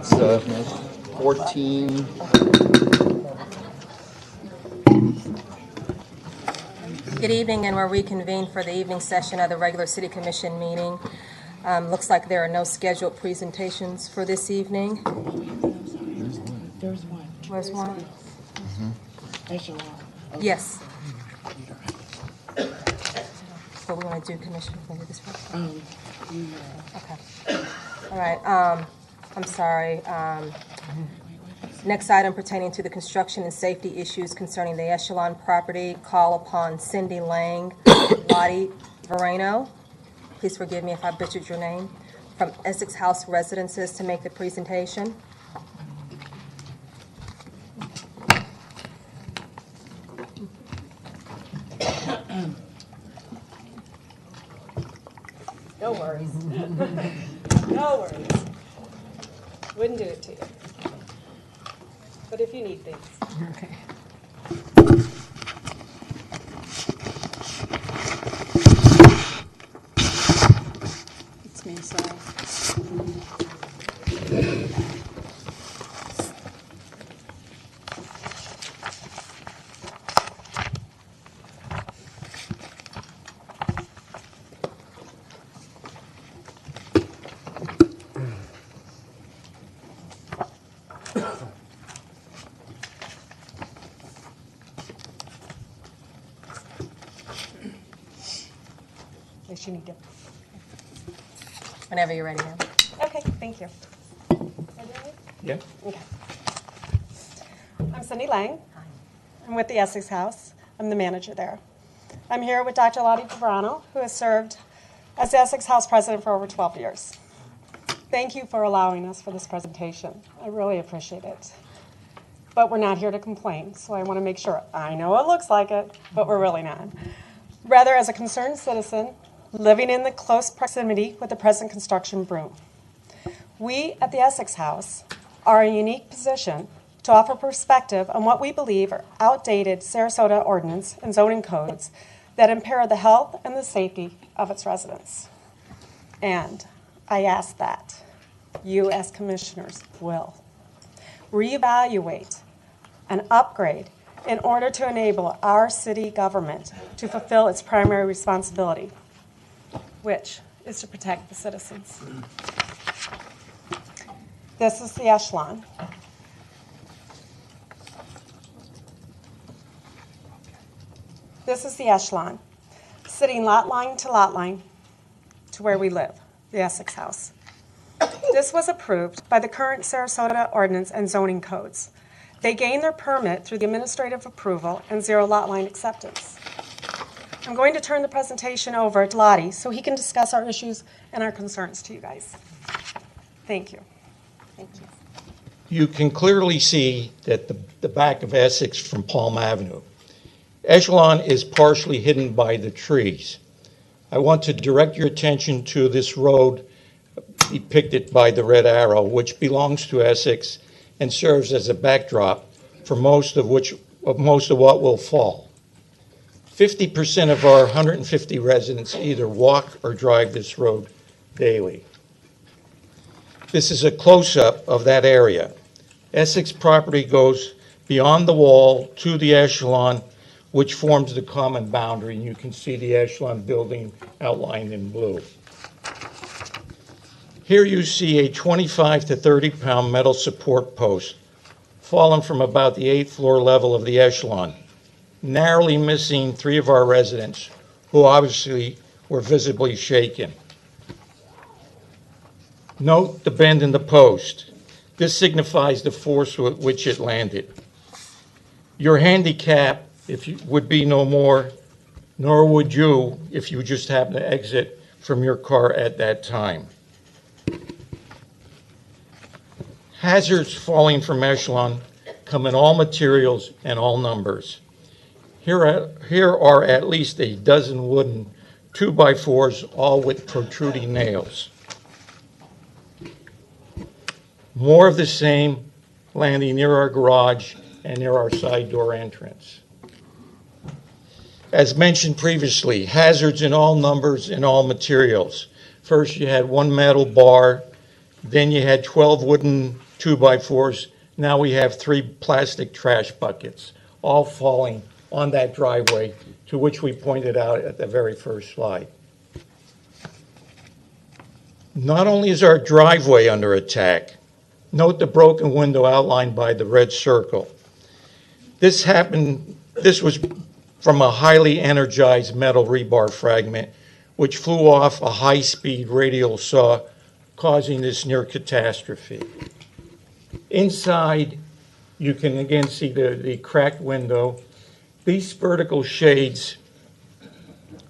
It's 14. Good evening, and we're reconvened for the evening session of the regular City Commission meeting. Looks like there are no scheduled presentations for this evening. There's one. Where's one? Echelon. Yes. So we want to do commission. We're going to do this first? Okay. All right. I'm sorry. Next item pertaining to the construction and safety issues concerning the Echelon property. Call upon Cindy Lang, Lottie Verano. Please forgive me if I butchered your name. From Essex House Residences to make the presentation. No worries. No worries. Wouldn't do it to you. But if you need things. Okay. It's me, sorry. If you need to. Whenever you're ready, ma'am. Okay, thank you. Yeah. Okay. I'm Cindy Lang. I'm with the Essex House. I'm the manager there. I'm here with Dr. Lottie Verano, who has served as the Essex House president for over 12 years. Thank you for allowing us for this presentation. I really appreciate it. But we're not here to complain, so I want to make sure. I know it looks like it, but we're really not. Rather, as a concerned citizen, living in the close proximity with the present construction boom. We at the Essex House are in a unique position to offer perspective on what we believe are outdated Sarasota ordinance and zoning codes that impair the health and the safety of its residents. And I ask that you as commissioners will reevaluate and upgrade in order to enable our city government to fulfill its primary responsibility, which is to protect the citizens. This is the Echelon. This is the Echelon, sitting lot line to where we live, the Essex House. This was approved by the current Sarasota ordinance and zoning codes. They gained their permit through the administrative approval and zero lot line acceptance. I'm going to turn the presentation over to Lottie so he can discuss our issues and our concerns to you guys. Thank you. Thank you. You can clearly see that the back of Essex from Palm Avenue. Echelon is partially hidden by the trees. I want to direct your attention to this road depicted by the red arrow, which belongs to Essex and serves as a backdrop for most of what will fall. 50% of our 150 residents either walk or drive this road daily. This is a close-up of that area. Essex property goes beyond the wall to the Echelon, which forms the common boundary, and you can see the Echelon building outlined in blue. Here you see a 25 to 30-pound metal support post fallen from about the 8th floor level of the Echelon, narrowly missing 3 of our residents, who obviously were visibly shaken. Note the bend in the post. This signifies the force with which it landed. Your handicap would be no more, nor would you if you just happened to exit from your car at that time. Hazards falling from Echelon come in all materials and all numbers. Here are at least a dozen wooden 2x4s, all with protruding nails. More of the same landing near our garage and near our side door entrance. As mentioned previously, hazards in all numbers and all materials. First you had one metal bar, then you had 12 wooden 2x4s. Now we have 3 plastic trash buckets, all falling on that driveway, to which we pointed out at the very first slide. Not only is our driveway under attack, note the broken window outlined by the red circle. This was from a highly energized metal rebar fragment, which flew off a high-speed radial saw, causing this near catastrophe. Inside, you can again see the cracked window. These vertical shades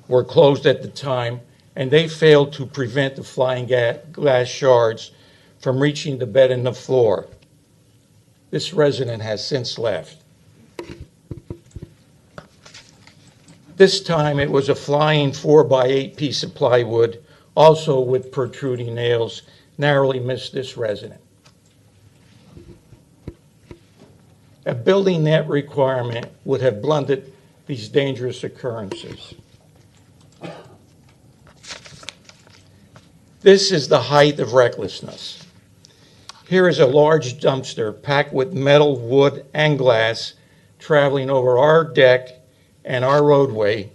were closed at the time, and they failed to prevent the flying glass shards from reaching the bed and the floor. This resident has since left. This time it was a flying 4x8 piece of plywood, also with protruding nails, narrowly missed this resident. A building net requirement would have blunted these dangerous occurrences. This is the height of recklessness. Here is a large dumpster packed with metal, wood, and glass traveling over our deck and our roadway,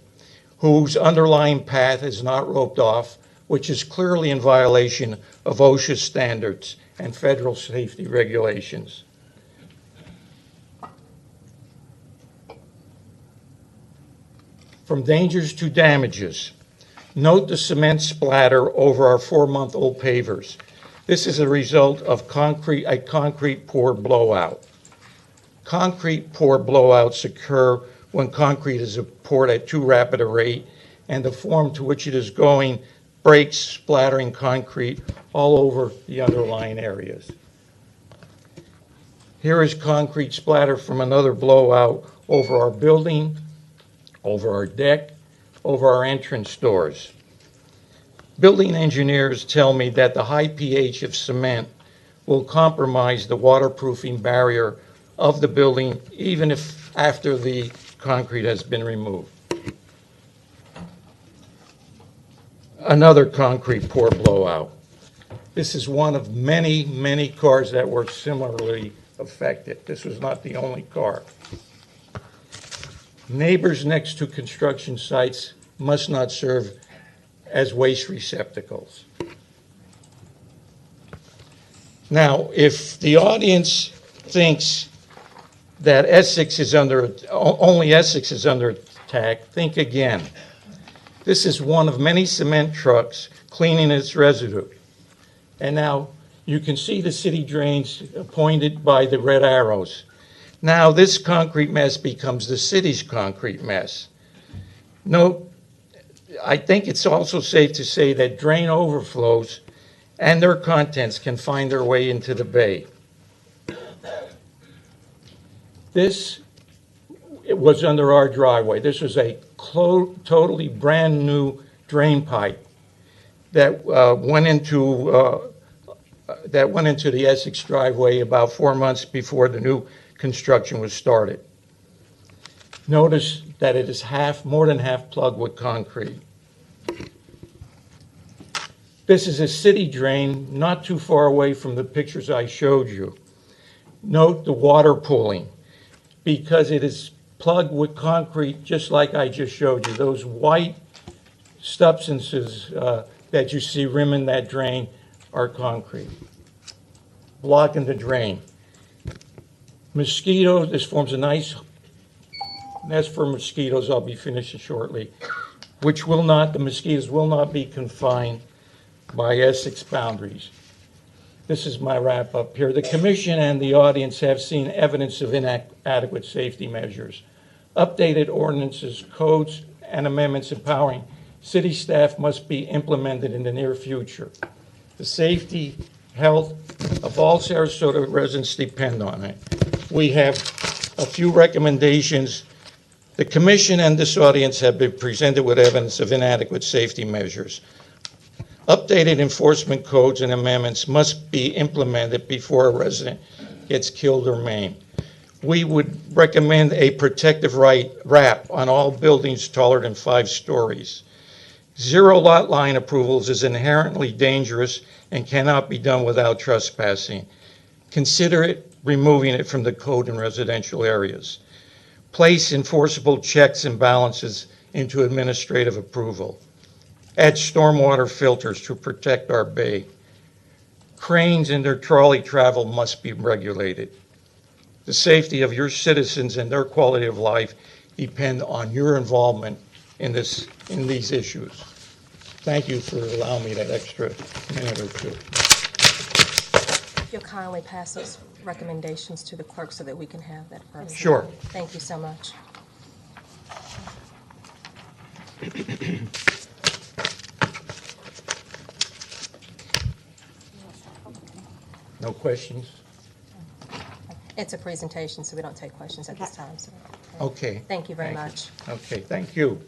whose underlying path is not roped off, which is clearly in violation of OSHA standards and federal safety regulations. From dangers to damages, note the cement splatter over our 4-month-old pavers. This is a result of a concrete pour blowout. Concrete pour blowouts occur when concrete is poured at too rapid a rate and the form to which it is going breaks, splattering concrete all over the underlying areas. Here is concrete splatter from another blowout over our building, over our deck, over our entrance doors. Building engineers tell me that the high pH of cement will compromise the waterproofing barrier of the building even if after the concrete has been removed. Another concrete pour blowout. This is one of many, many cars that were similarly affected. This was not the only car. Neighbors next to construction sites must not serve as waste receptacles. Now, if the audience thinks that only Essex is under attack, think again. This is one of many cement trucks cleaning its residue. And now you can see the city drains pointed by the red arrows. Now this concrete mess becomes the city's concrete mess. Note, I think it's also safe to say that drain overflows and their contents can find their way into the bay. This was under our driveway. This was a totally brand new drain pipe that went into the Essex driveway about 4 months before the new construction was started. Notice that it is more than half plugged with concrete. This is a city drain not too far away from the pictures I showed you. Note the water pooling, because it is plugged with concrete just like I just showed you. Those white substances that you see rimming that drain are concrete, blocking the drain. Mosquitoes, this forms a nice nest for mosquitoes. I'll be finishing shortly, the mosquitoes will not be confined by Essex boundaries. This is my wrap up here. The commission and the audience have seen evidence of inadequate safety measures. Updated ordinances, codes, and amendments empowering city staff must be implemented in the near future. The safety, health of all Sarasota residents depend on it. We have a few recommendations. The commission and this audience have been presented with evidence of inadequate safety measures. Updated enforcement codes and amendments must be implemented before a resident gets killed or maimed. We would recommend a protective wrap on all buildings taller than 5 stories. 0 lot line approvals is inherently dangerous and cannot be done without trespassing. Consider it removing it from the code in residential areas. Place enforceable checks and balances into administrative approval. Add stormwater filters to protect our bay. Cranes and their trolley travel must be regulated. The safety of your citizens and their quality of life depend on your involvement in these issues. Thank you for allowing me that extra minute or two. If you'll kindly pass those recommendations to the clerk so that we can have that first. Sure. Thank you so much. No questions? It's a presentation, so we don't take questions at this time. So, Okay. thank you very much. Okay, thank you.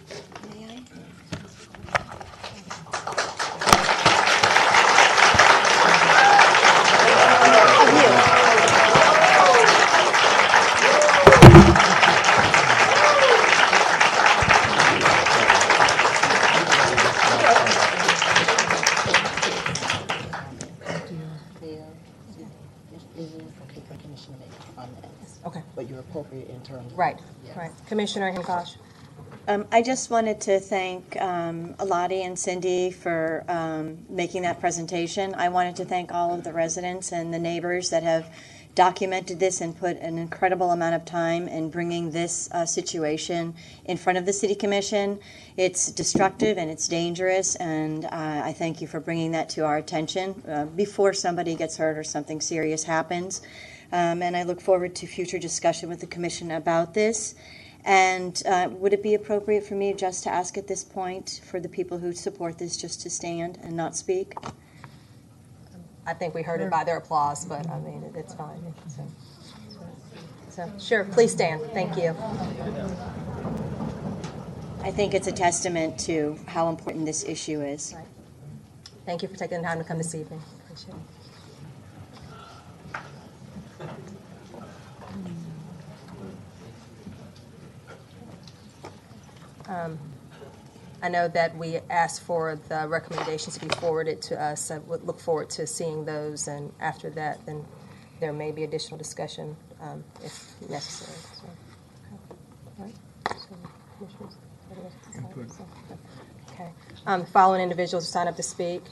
Okay for Commissioner to make comments, Okay. but you're appropriate in terms of. Right, Yes. right. Commissioner Hancock. I just wanted to thank Alati and Cindy for making that presentation. I wanted to thank all of the residents and the neighbors that have documented this and put an incredible amount of time in bringing this situation in front of the City Commission. It's destructive and it's dangerous, and I thank you for bringing that to our attention before somebody gets hurt or something serious happens. And I look forward to future discussion with the Commission about this. And would it be appropriate for me just to ask at this point for the people who support this just to stand and not speak? I think we heard it by their applause, but I mean, it's fine. So, sure, please stand. Thank you. I think it's a testament to how important this issue is. Right. Thank you for taking the time to come this evening. Appreciate it. I know that we asked for the recommendations to be forwarded to us. I would look forward to seeing those, and after that, then there may be additional discussion if necessary. So, okay. All right. So, commissioners, okay. The following individuals sign up to speak.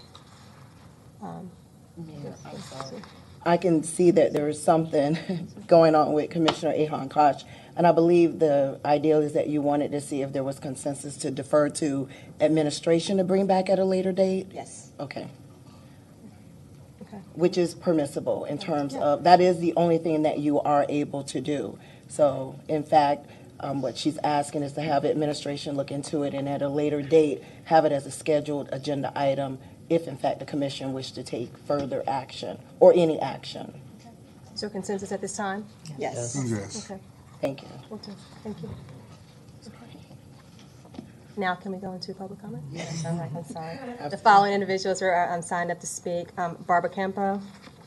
Yes, I'm sorry. I can see that there is something going on with Commissioner Ahon Koch, and I believe the ideal is that you wanted to see if there was consensus to defer to administration to bring back at a later date? Yes. Okay. Okay. Which is permissible in terms of, that is the only thing that you are able to do. So, in fact, what she's asking is to have administration look into it and at a later date, have it as a scheduled agenda item if, in fact, the commission wished to take further action or any action. Is there consensus at this time? Yes. Yes. Okay. Thank you. Will do. Thank you. Now, can we go into public comment? Yes. All right, I'm sorry. The following individuals are signed up to speak. Barbara Campo.